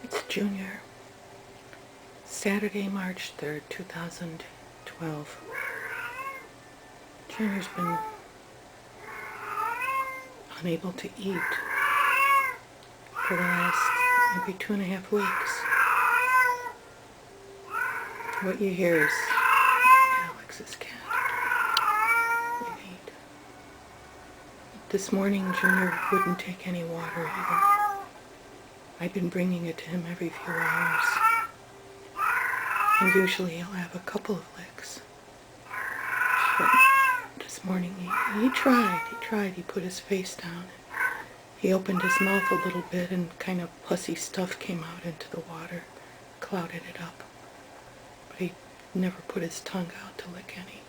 It's Junior. Saturday, March 3rd, 2012. Junior's been unable to eat for the last maybe 2.5 weeks. What you hear is Alex's cat. Wait. This morning, Junior wouldn't take any water either. I've been bringing it to him every few hours. And usually he'll have a couple of licks. But this morning he tried. He put his face down. He opened his mouth a little bit and kind of pussy stuff came out into the water, clouded it up. But he never put his tongue out to lick any.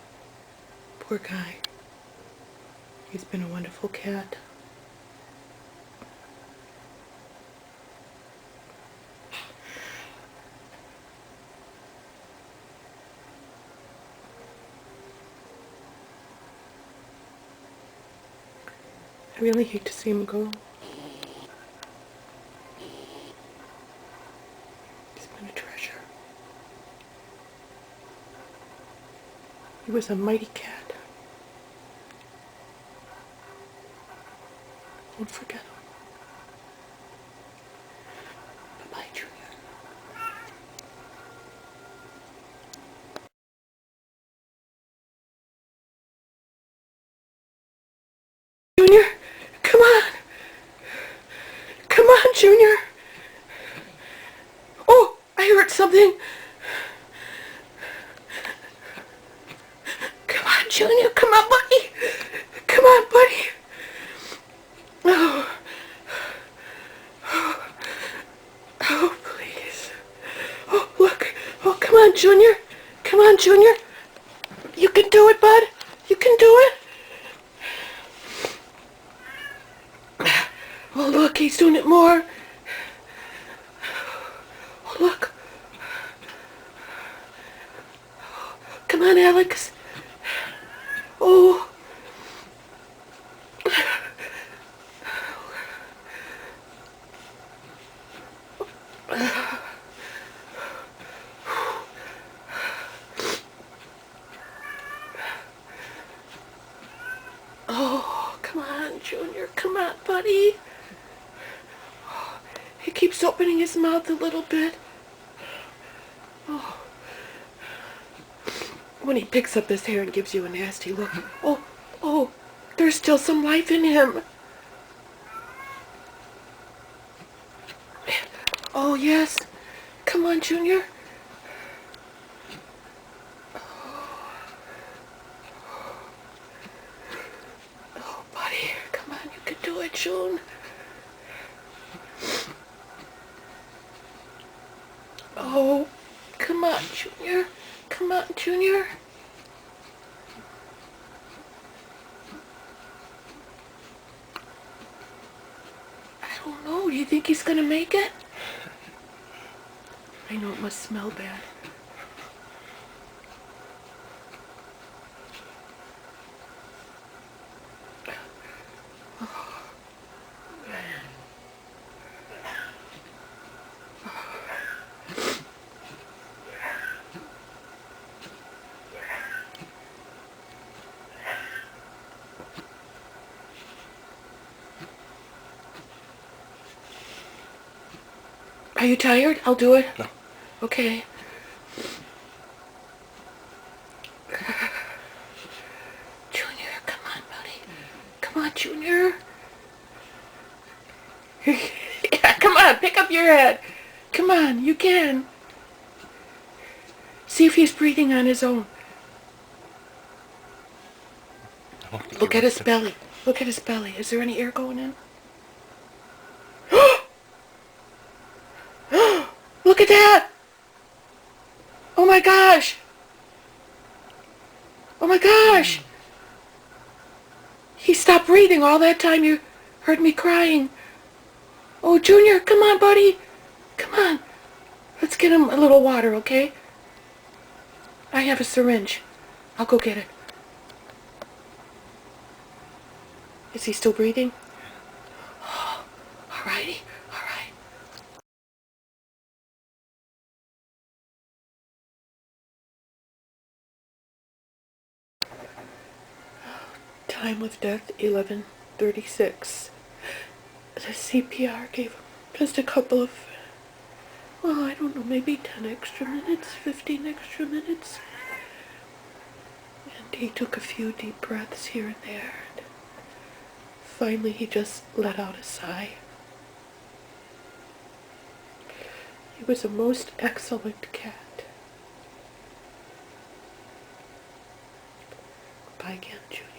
Poor guy. He's been a wonderful cat. I really hate to see him go. He's been a treasure. He was a mighty cat. Don't forget him. Bye-bye, Junior. Junior, come on. Come on, Junior. Oh, I heard something. Come on, Junior. Come on, buddy. Come on, buddy. Oh. Oh, please. Oh, look. Oh, come on, Junior. Come on, Junior. You can do it, bud. You can do it. Oh, look, he's doing it more. Oh, look. Come on, Alex. Oh. Oh, come on, Junior. Come on, buddy. He keeps opening his mouth a little bit. Oh. When he picks up his hair and gives you a nasty look. Oh, there's still some life in him. Oh, yes. Come on, Junior. Oh, buddy. Come on, you can do it, June. Oh, come on, Junior. Come on, Junior. I don't know. Do you think he's gonna make it? I know it must smell bad. Are you tired? I'll do it. No. Okay. Junior, come on, buddy. Come on, Junior. Yeah, come on, pick up your head. Come on, you can. See if he's breathing on his own. Look at his belly. Look at his belly. Is there any air going in? Look at that! Oh my gosh! Oh my gosh! He stopped breathing all that time you heard me crying. Oh, Junior, come on, buddy. Come on. Let's get him a little water, okay? I have a syringe. I'll go get it. Is he still breathing? Oh, alrighty. time of death, 11:36. The CPR gave him just a couple of, well, I don't know, maybe 10 extra minutes, 15 extra minutes. And he took a few deep breaths here and there. And finally, he just let out a sigh. He was a most excellent cat. Bye again, Judy.